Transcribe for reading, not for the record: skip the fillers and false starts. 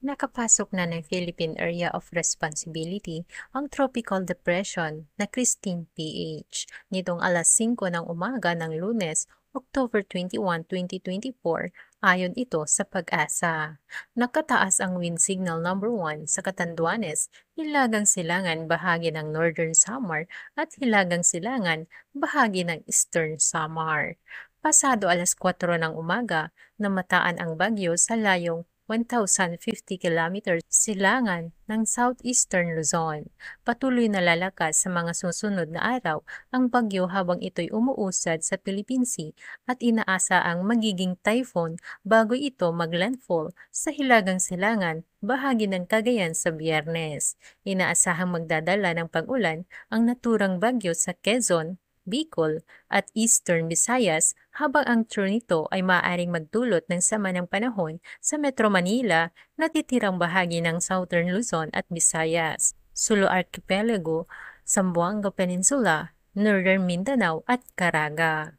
Nakapasok na ng Philippine Area of Responsibility ang Tropical Depression na Christine PH nitong alas 5 ng umaga ng Lunes, October 21, 2024, ayon ito sa Pag-asa. Nakataas ang wind signal number 1 sa Catanduanes, Hilagang Silangan bahagi ng Northern Samar at Hilagang Silangan bahagi ng Eastern Samar. Pasado alas 4 ng umaga, namataan ang bagyo sa layong 1,050 kilometers silangan ng southeastern Luzon. Patuloy na lalakas sa mga susunod na araw ang bagyo habang ito'y umuusad sa Philippine Sea at inaasa ang magiging typhoon bago ito maglandfall sa Hilagang Silangan, bahagi ng Cagayan sa Biyernes. Inaasahang magdadala ng pag-ulan ang naturang bagyo sa Quezon, Bicol at Eastern Visayas habang ang true nito ay maaaring magdulot ng sama ng panahon sa Metro Manila, natitirang bahagi ng Southern Luzon at Visayas, Sulu Archipelago, Zamboanga Peninsula, Northern Mindanao at Caraga.